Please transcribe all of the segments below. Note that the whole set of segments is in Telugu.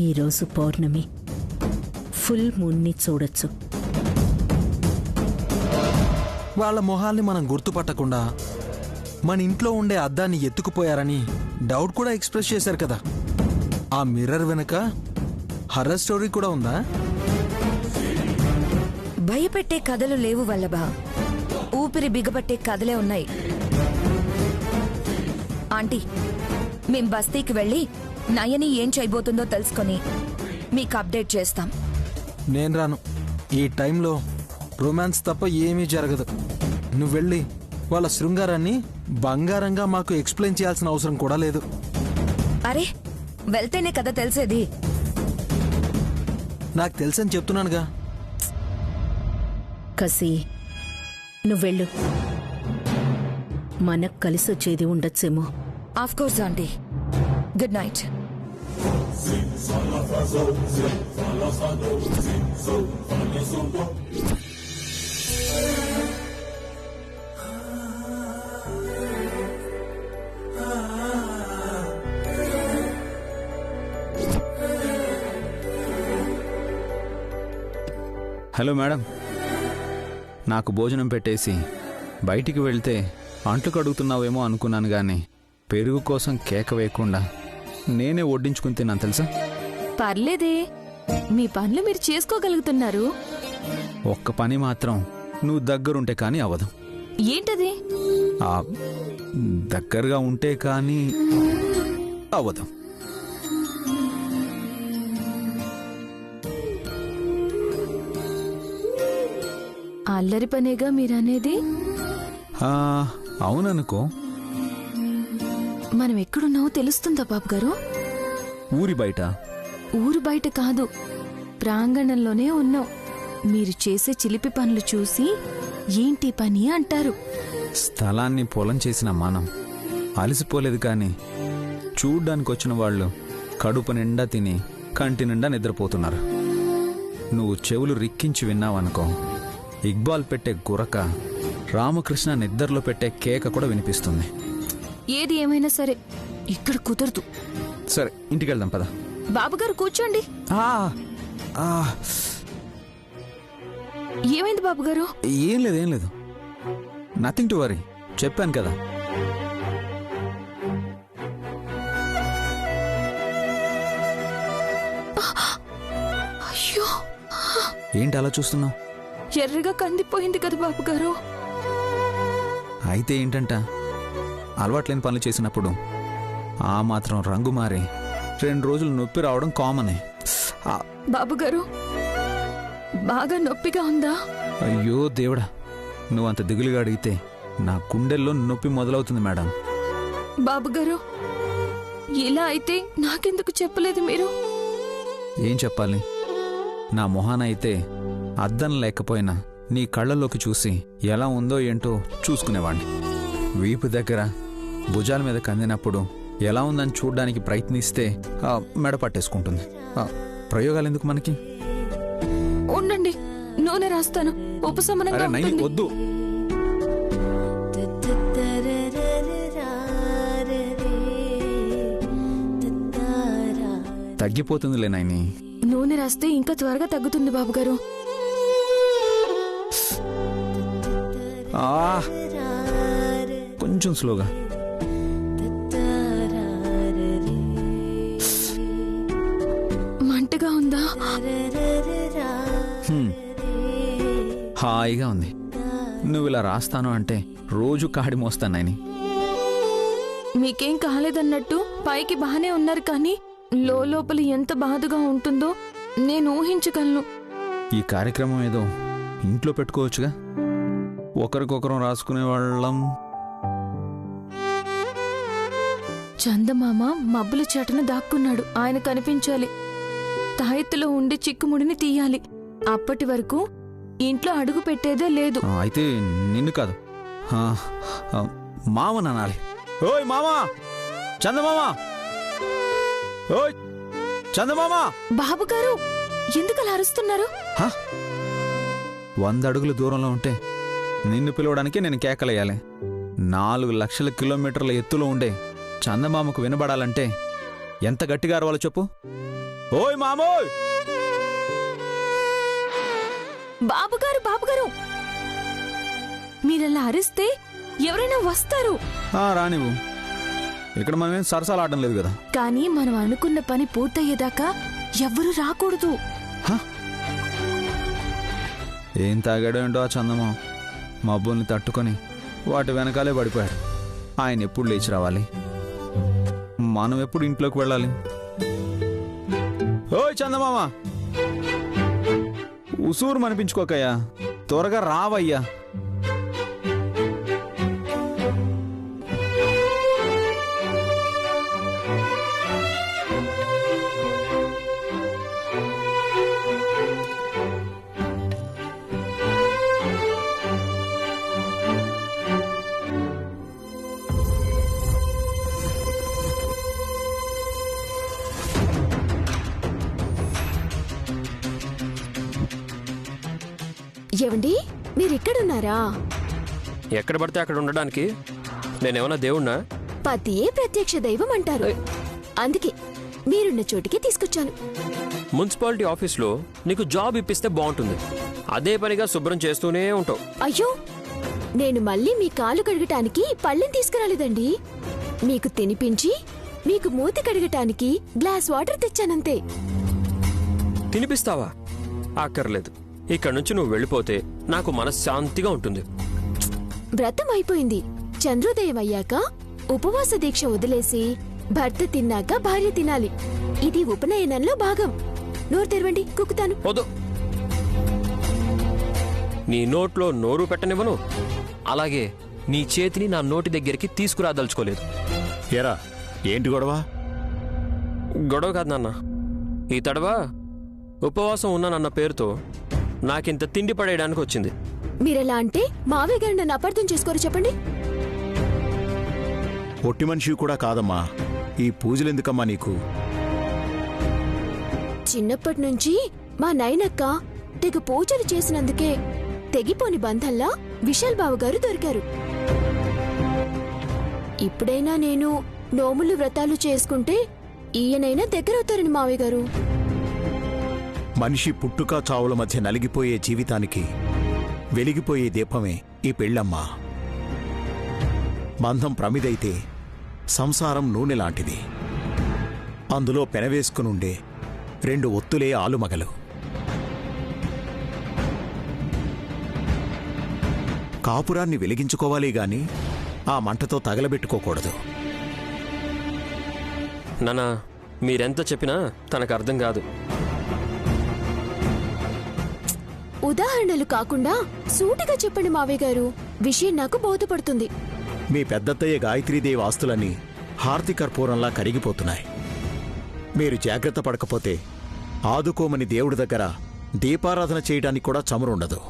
ఈరోజు పౌర్ణమి, ఫుల్ మూన్ని చూడొచ్చు. వాళ్ళ మొహాల్ని మనం గుర్తుపట్టకుండా మన ఇంట్లో ఉండే అద్దాన్ని ఎత్తుకుపోయారని డౌట్ కూడా ఎక్స్ప్రెస్ చేశారు కదా. ఆ మిర్రర్ వెనుక హర్రర్ స్టోరీ కూడా ఉందా? భయపెట్టే కథలు లేవు వల్లభా, ఊపిరి బిగపట్టే కథలే ఉన్నాయి. ఆంటీ, మేం బస్తీకి వెళ్ళి నయని ఏం చేయబోతుందో తెలుసుకొని మీకు అప్డేట్ చేస్తాం. నేను రాను. ఈ టైంలో రొమాన్స్ తప్ప ఏమీ జరగదు. నువ్వు వెళ్ళి వాళ్ళ శృంగారాన్ని బంగారంగా మాకు ఎక్స్ప్లెయిన్ చేయాల్సిన అవసరం కూడా లేదు. అరే, వెళ్తేనే కదా తెలిసేది. నాకు తెలుసని చెప్తున్నానుగా. కసి, నువ్వెళ్ళు. మనకు కలిసొచ్చేది ఉండొచ్చేమో. Of course aunty. Good night. Hello madam, నాకు భోజనం పెట్టేసి బయటికి వెళ్తే అంట్లు కడుగుతున్నావేమో అనుకున్నాను, కానీ పెరుగు కోసం కేక వేయకుండా నేనే వడ్డించుకుని తిన్నాను తెలుసా. పర్లేదే, మీ పనులు మీరు చేసుకోగలుగుతున్నారు. ఒక్క పని మాత్రం నువ్వు దగ్గరుంటే కానీ అవ్వదు. ఏంటది? దగ్గరగా ఉంటే కానీ అవ్వదు. అల్లరి పనేగా మీరనేది? అవుననుకో. మనం ఎక్కడున్నావో తెలుస్తుందా బాబు గారు? ఊరి బయట. ఊరు బయట కాదు, ప్రాంగణంలోనే ఉన్నాం. మీరు చేసే చిలిపి పనులు చూసి ఏంటి పని అంటారు. స్థలాన్ని పొలం చేసిన మనం అలసిపోలేదు, కానీ చూడ్డానికి వచ్చిన వాళ్ళు కడుపు నిండా తిని కంటి నిండా నిద్రపోతున్నారు. నువ్వు చెవులు రిక్కించి విన్నావనుకో, ఇక్బాల్ పెట్టే గురక, రామకృష్ణ నిద్రలో పెట్టే కేక కూడా వినిపిస్తుంది. ఏది ఏమైనా సరే ఇక్కడ కుదరదు. సరే, ఇంటికి వెళ్దాం పద. బాబుగారు కూర్చోండి. ఏమైంది బాబుగారు? ఏం లేదు, ఏం లేదు. నథింగ్ టు వరీ, చెప్పాను కదా. అయ్యో, ఏంటి అలా చూస్తున్నావు? ఎర్రగా కందిపోయింది కదా బాబుగారు. అయితే ఏంటంట, అలవాట్లేని పనులు చేసినప్పుడు ఆ మాత్రం రంగు మారి 2 రోజులు నొప్పి రావడం కామనే. బాబుగారు, బాగా నొప్పిగా ఉందా? అయ్యో దేవుడా, నువ్వంత దిగులుగా అడిగితే నా గుండెల్లో నొప్పి మొదలవుతుంది మేడం. బాబుగారు, ఇలా అయితే నాకెందుకు చెప్పలేదు మీరు? ఏం చెప్పాలి? నా మొహాన అయితే అద్దం లేకపోయినా నీ కళ్ళల్లోకి చూసి ఎలా ఉందో ఏంటో చూసుకునేవాణ్ణి. వీపు దగ్గర భుజాల మీద కందినప్పుడు ఎలా ఉందని చూడ్డానికి ప్రయత్నిస్తే మెడ పట్టేసుకుంటుంది. ప్రయోగాలు ఎందుకు మనకి? ఉండండి, నూనె రాస్తాను, ఉపశమనంగా ఉంటుంది. వద్దు. తగ్గిపోతుందిలే నాయని. నూనె రాస్తే ఇంకా త్వరగా తగ్గుతుంది బాబుగారు. కొంచెం స్లోగా. మంటగా ఉందా? హాయిగా ఉంది. నువ్వు ఇలా రాస్తాను అంటే రోజు కాడి మోస్తానాయని. మీకేం కాలేదన్నట్టు పైకి బానే ఉన్నారు, కానీ లోపల ఎంత బాధగా ఉంటుందో నేను ఊహించగలను. ఈ కార్యక్రమం ఏదో ఇంట్లో పెట్టుకోవచ్చుగా, ఒకరికొకరం రాసుకునే వాళ్ళం. చందమామ మబ్బుల చాటున దాక్కున్నాడు, ఆయన కనిపించాలి. తాయెత్తులో ఉండే చిక్కుముడిని తీయాలి. అప్పటి వరకు ఇంట్లో అడుగు పెట్టేదే లేదు. అయితే నిన్ను కాదు, మామని అనాలి. ఓయ్ మామా, చందమామా, ఓయ్ చందమామా. బాబుగారు, ఎందుకు అలా అరుస్తున్నారు? 100 అడుగుల దూరంలో ఉంటే నిన్ను పిలవడానికి నేను కేకలేయాలి. 4 లక్షల కిలోమీటర్ల ఎత్తులో ఉండే చందమామకు వినబడాలంటే ఎంత గట్టిగా అరవాలో చెప్పు. ఓయ్ మామోయ్! బాబుగారు బాబుగారు, మీరలా అరిస్తే ఎవరైనా వస్తారు. రానివ్వు, ఇక్కడ మనమేం సరసాలు ఆడడం లేదు కదా. కానీ మనం అనుకున్న పని పూర్తయ్యేదాకా ఎవ్వరూ రాకూడదు. ఏం తాగాడేంటో ఆ చందమా, మబ్బుల్ని తట్టుకొని వాటి వెనకాలే పడిపోయాడు. ఆయన ఎప్పుడు లేచి రావాలి, మనం ఎప్పుడు ఇంట్లోకి వెళ్ళాలి? ఓయ్ చందమామ, ఉసూరు మనిపించుకోకయ్యా, త్వరగా రావయ్యా. ఏవండి, మీరిక్కడున్నారా? ఎక్కడ పడితే అక్కడ ఉండడానికి నేనేమన్నా దేవుణ్ణా? పతియే ప్రత్యక్ష దైవం అంటారు. అందుకే మీరున్న చోటికి తీసుకొచ్చాను. మున్సిపాలిటీ ఆఫీస్లో నీకు జాబ్ ఇప్పిస్తే బాగుంటుంది. అదే పనిగా శుభ్రం చేస్తూనే ఉంటావు. అయ్యో, నేను మళ్ళీ మీ కాలు కడగటానికి పళ్ళెం తీసుకురాలేదండి. మీకు తినిపించి మీకు మూతి కడగటానికి గ్లాస్ వాటర్ తెచ్చానంతే. తినిపిస్తావా? అక్కర్లేదు. ఇక్కడ నుంచి నువ్వు వెళ్ళిపోతే నాకు మనశ్శాంతిగా ఉంటుంది. వ్రతం అయిపోయింది. చంద్రోదయం అయ్యాక ఉపవాస దీక్ష వదిలేసి భర్త తిన్నాక భార్య తినాలి. ఇది ఉపనయనంలో భాగం. నోరు తెరవండి, కుక్కుతాను. వద్దు, నీ నోట్లో నోరు పెట్టనివ్వను. అలాగే నీ చేతిని నా నోటి దగ్గరికి తీసుకురాదలుచుకోలేదు. ఏరా, ఏంటి గొడవ? గొడవ కాదు నాన్న. ఈ తడవ ఉపవాసం ఉన్నానన్న పేరుతో నాకింత తిండి పడేయడానికి వచ్చింది. మీరెలా అంటే మావయ్య గారు నన్ను అపార్థం చేసుకోరు చెప్పండి. ఒట్టి మనిషి కూడా కాదమ్మా, ఈ పూజలెందుకమ్మా నీకు? చిన్నప్పటి నుంచి మా నైనక్క తెగ పూజలు చేసినందుకే తెగిపోని బంధంలా విశాల్ బావ గారు దొరికారు. ఇప్పుడైనా నేను నోములు వ్రతాలు చేసుకుంటే ఈయనైనా దగ్గరవుతారని మావయ్య గారు. మనిషి పుట్టుక చావుల మధ్య నలిగిపోయే జీవితానికి వెలిగిపోయే దీపమే ఈ పెళ్ళమ్మా. బంధం ప్రమిదైతే సంసారం నూనె లాంటిది. అందులో పెనవేసుకునుండే 2 ఒత్తులే ఆలుమగలు. కాపురాన్ని వెలిగించుకోవాలి గాని ఆ మంటతో తగలబెట్టుకోకూడదు. నాన్న, మీరెంత చెప్పినా తనకు అర్థం కాదు. ఉదాహరణలు కాకుండా సూటిగా చెప్పండి మావయ్య గారు. విషయం నాకు బోధపడుతుంది. మీ పెద్దత్తయ్య గాయత్రీదేవి ఆస్తులన్నీ హారతి కర్పూరంలా కరిగిపోతున్నాయి. మీరు జాగ్రత్త పడకపోతే ఆదుకోమని దేవుడి దగ్గర దీపారాధన చేయడానికి కూడా చమురుండదు.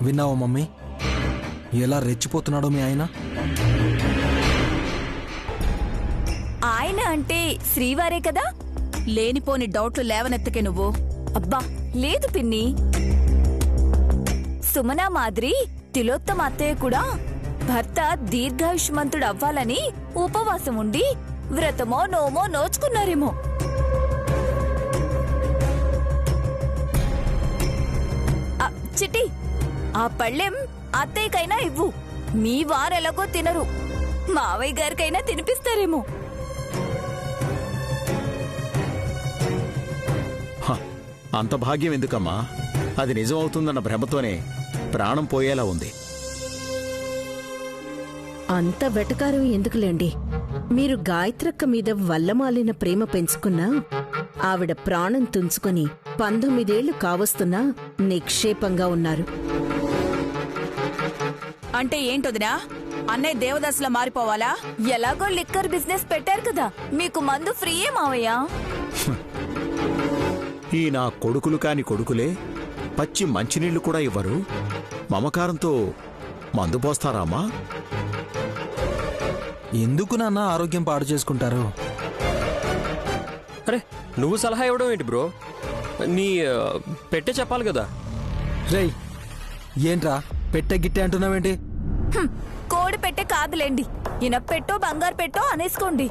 విన్నావా మమ్మీ, ఎలా రెచ్చిపోతున్నాడో మీ ఆయన? ఆయన అంటే శ్రీవారే కదా. లేనిపోని డౌట్లు లేవనెత్తకే నువ్వు. అబ్బా లేదు పిన్ని. సుమనా మాదిరి తిలోత్తమ అత్తయ్య కూడా భర్త దీర్ఘాయుష్మంతుడు అవ్వాలని ఉపవాసం ఉండి వ్రతమో నోమో నోచుకున్నారేమో. చిట్టి, ఆ పళ్ళెం అత్తయ్యకైనా ఇవ్వు. మీ వారెలాగో తినరు, మావయ్య గారికైనా తినిపిస్తారేమో. అంత భాగ్యం ఎందుకమ్మా? అది నిజమవుతుందన్న భ్రమతోనే ప్రాణం పోయేలా ఉంది. అంత వెటకారం ఎందుకులేండి. మీరు గాయత్రక్క మీద వల్లమాలిన ప్రేమ పెంచుకున్నా ఆవిడ ప్రాణం తుంచుకొని 19 ఏళ్లు కావస్తున్నా నిక్షేపంగా ఉన్నారు. అంటే ఏంటొదినా? అన్నయ్య దేవదాసులా మారిపోవాలా? ఎలాగో లిక్కర్ బిజినెస్ పెట్టారు కదా, మీకు మందు ఫ్రీయే మావయ్య. ఈ నా కొడుకులు కాని కొడుకులే పచ్చి మంచినీళ్లు కూడా ఇవ్వరు. మమకారంతో మందు పోస్తారామా? ఎందుకు నాన్న ఆరోగ్యం పాడు చేసుకుంటారు? అరే, నువ్వు సలహా ఇవ్వడం ఏంటి బ్రో? నీ పెట్టే చెప్పాలి కదా. రేయ్, ఏంట్రా పెట్టె గిట్టె అంటున్నావేంటి? కోడి పెట్టే కాదులేండి, ఇనపెట్టో బంగారు పెట్టో అనేసుకోండి.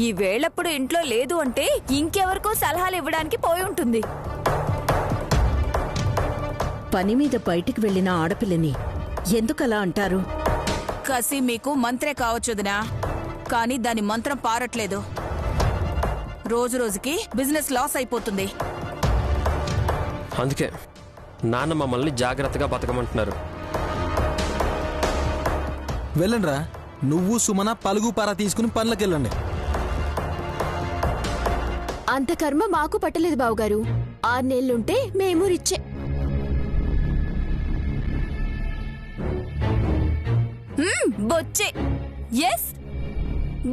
ఈ వేళప్పుడు ఇంట్లో లేదు అంటే ఇంకెవరికో సలహాలు ఇవ్వడానికి పోయి ఉంటుంది. పని మీద బయటికి వెళ్లిన ఆడపిల్లని ఎందుకలా అంటారు? కసి మీకు మంత్రే కావచ్చుదినా, కానీ దాని మంత్రం పారట్లేదు. రోజు రోజుకి బిజినెస్ లాస్ అయిపోతుంది. అందుకే నాన్న మమ్మల్ని జాగ్రత్తగా బతకమంటున్నారు. వెళ్ళండ్రా, నువ్వు సుమన పలుగు పార తీసుకుని పనులకెళ్ళండి. అంత కర్మ మాకు పట్టలేదు బావగారు. 6 నెలలుంటే మేము రిచ్చే. బొచ్చే, ఎస్,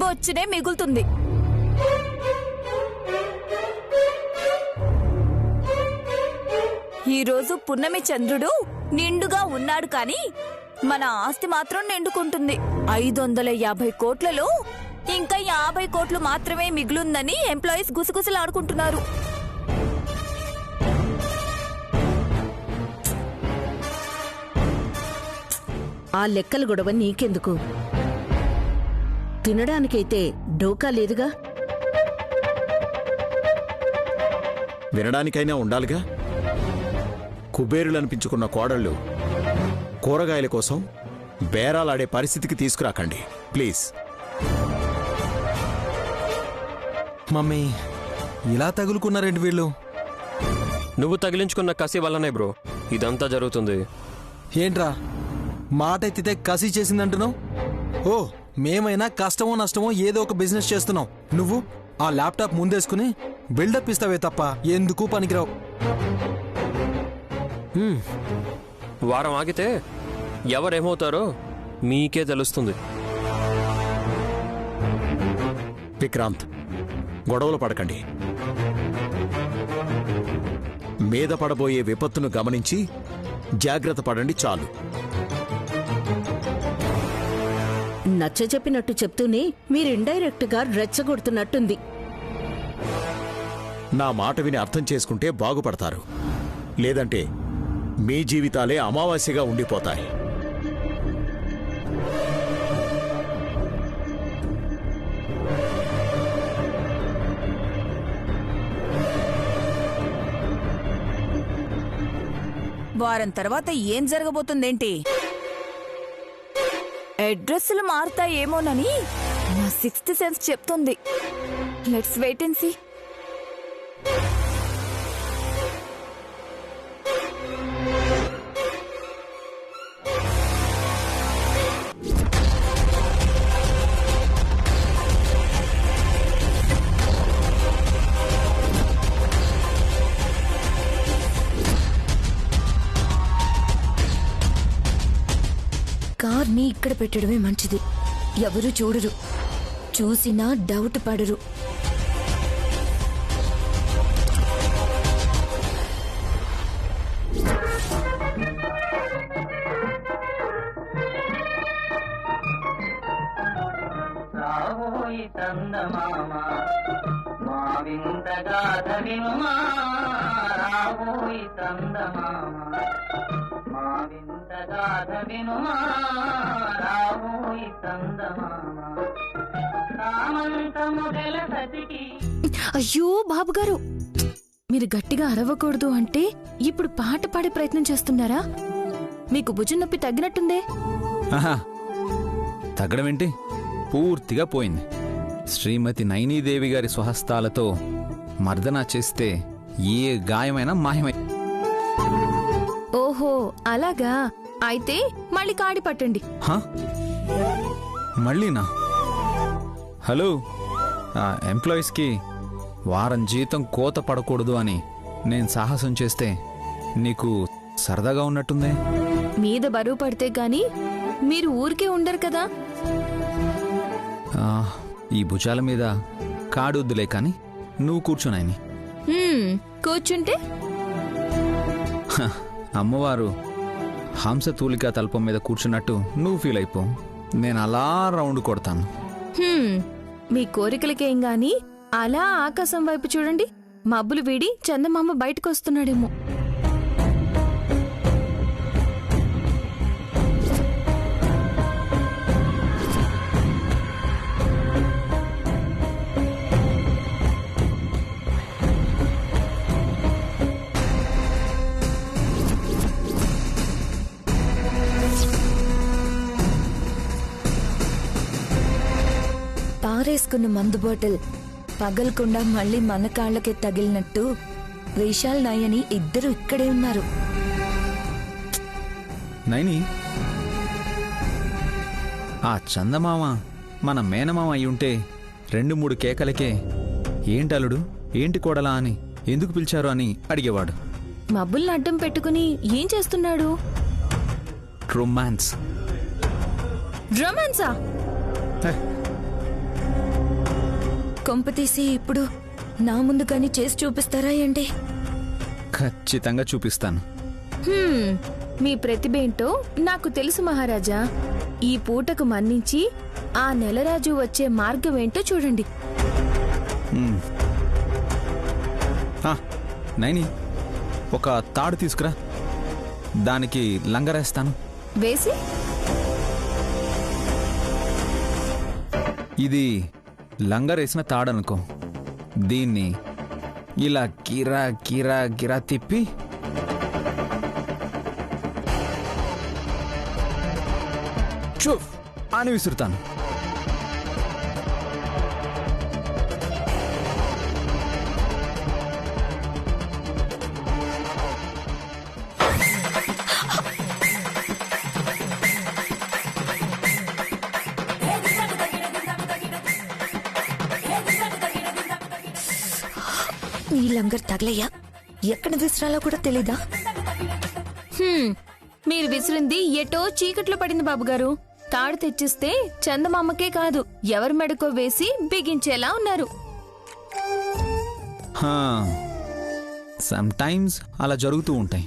బొచ్చునే మిగులుతుంది. ఈరోజు పున్నమి చంద్రుడు నిండుగా ఉన్నాడు, కానీ మన ఆస్తి మాత్రం నిండుకుంటుంది. 550 కోట్లలో ఇంకా 50 కోట్లు మాత్రమే మిగులుందని ఎంప్లాయీస్ గుసగుసలాడుకుంటున్నారు. ఆ లెక్కల గొడవ నీకెందుకు? తినడానికైతే డోకా లేదుగా. వినడానికైనా ఉండాలిగా. కుబేరులనిపించుకున్న కోడళ్ళు కూరగాయల కోసం బేరాలాడే పరిస్థితికి తీసుకురాకండి ప్లీజ్. మమ్మీ, ఇలా తగులుకున్నారేంటి వీళ్ళు? నువ్వు తగిలించుకున్న కసి వల్లనే బ్రో ఇదంతా జరుగుతుంది. ఏంట్రా మాట ఎత్తితే కసి చేసిందంటున్నావు? ఓ, మేమైనా కష్టమో నష్టమో ఏదో ఒక బిజినెస్ చేస్తున్నాం. నువ్వు ఆ ల్యాప్టాప్ ముందేసుకుని బిల్డప్ ఇస్తావే తప్ప ఎందుకు పనికిరావు. వారం ఆగితే ఎవరేమవుతారో మీకే తెలుస్తుంది. విక్రాంత్, గొడవలు పడకండి. మీద పడబోయే విపత్తును గమనించి జాగ్రత్త పడండి చాలు. నచ్చ చెప్పినట్టు చెప్తూనే మీరు ఇండైరెక్ట్ గా రెచ్చగొడుతున్నట్టుంది. నా మాట విని అర్థం చేసుకుంటే బాగుపడతారు, లేదంటే మీ జీవితాలే అమావాస్యగా ఉండిపోతాయి. వారం తర్వాత ఏం జరగబోతుందేంటి? అడ్రస్లు మారుతాయేమోనని నా 6th సెన్స్ చెప్తుంది. Let's wait and see. కార్ని ఇక్కడ పెట్టడమే మంచిది. ఎవరు చూడరు, చూసినా డౌట్ పడరు. రావోయి చందమామ మా వింత గాథ వినుమా, రావోయి చందమామ మా వింత గాథ వినుమా, రావోయి చందమామ సామంతము గల సతికి. అయ్యో బాబుగారు, మీరు గట్టిగా అరవకూడదు అంటే ఇప్పుడు పాట పాడే ప్రయత్నం చేస్తున్నారా? మీకు భుజం నొప్పి తగ్గినట్టుందే. ఆహా, తగ్గడమేంటి, పూర్తిగా పోయింది. శ్రీమతి నైనీదేవి గారి స్వహస్తాలతో మర్దనా చేస్తే ఏ గాయమైనా మాయమై. ఓహో అలాగా, అయితే మళ్ళీ కాడి పట్టండి. హా? మళ్ళీనా? హలో, ఎంప్లాయీస్కి వారం జీతం కోత పడకూడదు అని నేను సాహసం చేస్తే నీకు సరదాగా ఉన్నట్టుందే. మీద బరువు పడితే గాని మీరు ఊరికే ఉండరు కదా. ఈ భుజాల మీద కాడొద్దులే కాని నువ్వు కూర్చున్నాయని. కూర్చుంటే అమ్మవారు హంసతూలికా తల్పం మీద కూర్చున్నట్టు నువ్వు ఫీల్ అయిపో. నేను అలా రౌండ్ కొడతాను. మీ కోరికలకేం గాని అలా ఆకాశం వైపు చూడండి. మబ్బులు వీడి చందమామ బయటకు వస్తున్నాడేమో. పారేసుకున్న మందు బాటిల్ పగలకుండా మళ్ళీ మన కాళ్ళకే తగిలినట్టు విశాల్ నయని ఇద్దరు ఇక్కడే ఉన్నారు. నైని, ఆ చందమామ మన మేనమామ అయి ఉంటే 2-3 కేకలకే ఏంటలుడు ఏంటి కోడలా అని ఎందుకు పిలిచారు అని అడిగేవాడు. మబ్బుల్ని అడ్డం పెట్టుకుని ఏం చేస్తున్నాడు? రొమాన్స్. రొమాన్సా? కొంపతీసి ఇప్పుడు నా ముందు కానీ చేసి చూపిస్తారా ఏంటి? ఖచ్చితంగా చూపిస్తాను. మీ ప్రతిభ ఏంటో నాకు తెలుసు మహారాజా. ఈ పూటకు మన్నించి ఆ నెలరాజు వచ్చే మార్గం ఏంటో చూడండి. నైని, ఒక తాడు తీసుకురా, దానికి లంగరేస్తాను. వేసి ఇది లంగరేసిన తాడనుకో. దీన్ని ఇలా గిరా గిరా గిరా తిప్పి చుఫ్ అని విసురుతాను. ఈ లంగర్ తగలయ్యా ఎక్కడ విసిరాలో కూడా తెలీదా? మీరు విసిరింది ఎటో చీకట్లో పడింది బాబుగారు. తాడు తెచ్చిస్తే చందమామకే కాదు ఎవరి మెడకో వేసి బిగించేలా ఉన్నారు. సమ్ టైమ్స్ అలా జరుగుతూ ఉంటాయి.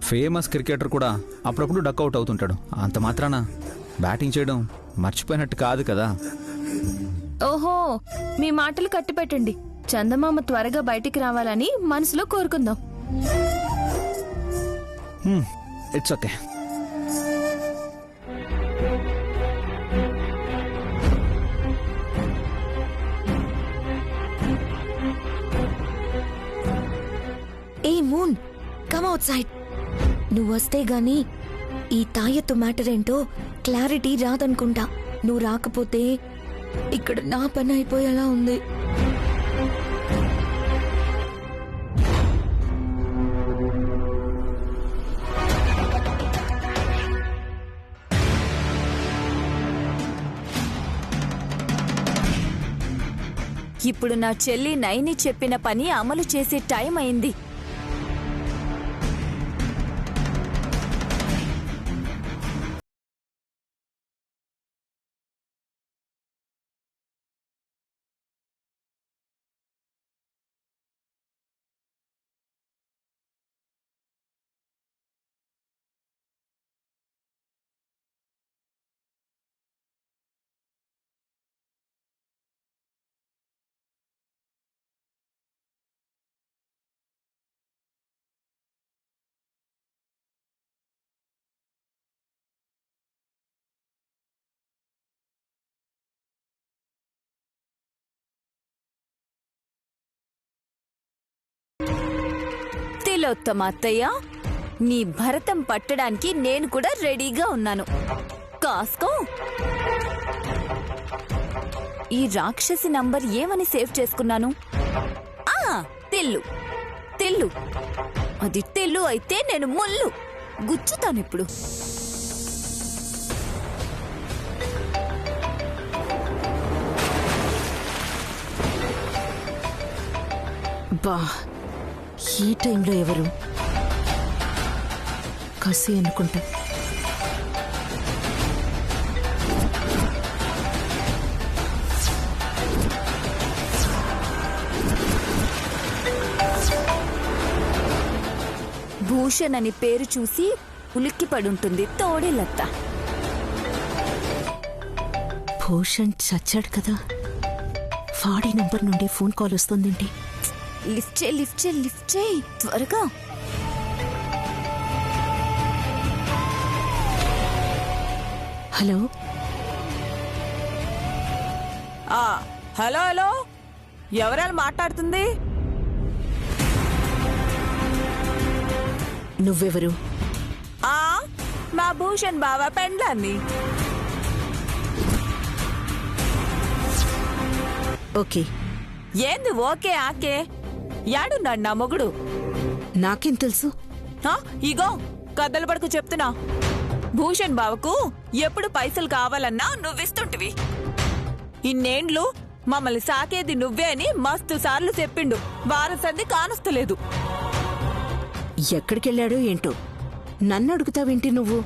ఫేమస్ క్రికెటర్ కూడా అప్పుడప్పుడు డక్అవుట్ అవుతుంటాడు. అంత మాత్రాన బ్యాటింగ్ చేయడం మర్చిపోయినట్టు కాదు కదా. ఓహో, మీ మాటలు కట్టిపెట్టండి. చందమామ త్వరగా బయటికి రావాలని మనసులో కోరుకుందాం. It's okay. A moon, come out side. నువ్వు వస్తే గాని ఈ తాయెత్తు మ్యాటర్ ఏంటో క్లారిటీ రాదనుకుంటా. నువ్వు రాకపోతే ఇక్కడ నా పని అయిపోయేలా ఉంది. ఇప్పుడు నా చెల్లి నైని చెప్పిన పని అమలు చేసే టైం అయింది. తిలోత్తమ అత్తయ్య, నీ భరతం పట్టడానికి నేను కూడా రెడీగా ఉన్నాను. కాస్కో. ఈ రాక్షసి నంబర్ ఏమని సేవ్ చేసుకున్నాను? తెల్లు తెల్లు. అది తెల్లు అయితే నేను ముల్లు గుచ్చుతానిప్పుడు. బా, ఈ టైంలో ఎవరు? కసి అనుకుంటా. భూషణ్ అని పేరు చూసి ఉలిక్కిపడుంటుంది తోడేలత్త. భూషణ్ చచ్చాడు కదా. వాడి నంబర్ నుండి ఫోన్ కాల్ వస్తుందేంటి? లిఫ్ట్ చేయి, లిఫ్ట్ చేయి, లిఫ్ట్ చేయి త్వరగా. హలో. హలో హలో, ఎవరైనా మాట్లాడుతుంది? నువ్వెవరు? మా భూషణ్ బావ పెండ్లాన్ని. ఓకే. ఏంది ఓకే ఆకే? యాడున్నాడు నా మొగుడు? నాకేం తెలుసు? ఆ, ఇగో కథలు పడుకు చెప్తున్నా. భూషణ్ బావకు ఎప్పుడు పైసలు కావాలన్నా నువ్విస్తుంటివి. ఇన్నేండ్లు మమ్మల్ని సాకేది నువ్వే అని మస్తు సార్లు చెప్పిండు. వారసంది కానొస్తలేదు. ఎక్కడికెళ్ళాడో ఏంటో నన్ను అడుగుతావేంటి నువ్వు?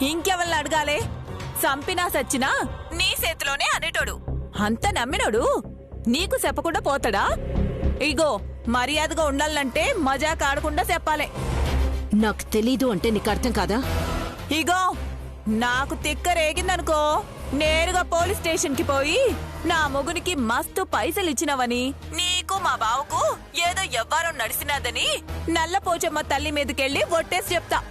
ఇంకెవల్ని అడగాలే? సంపినా సచ్చినా నీ చేతిలోనే అనేటోడు. అంత నమ్మినోడు నీకు చెప్పకుండా పోతాడా? ఇగో మర్యాదగా ఉండాలంటే మజాక్ ఆడకుండా చెప్పాలే. నాకు తెలీదు అంటే నీకు అర్థం కాదా? ఇగో నాకు తిక్క రేగిందనుకో, నేరుగా పోలీస్ స్టేషన్ కి పోయి నా మొగునికి మస్తు పైసలు ఇచ్చినవని, నీకు మా బావకు ఏదో ఎవ్వారం నడిసినదని నల్లపోచమ్మ తల్లి మీదకెళ్ళి ఒట్టేసి చెప్తా.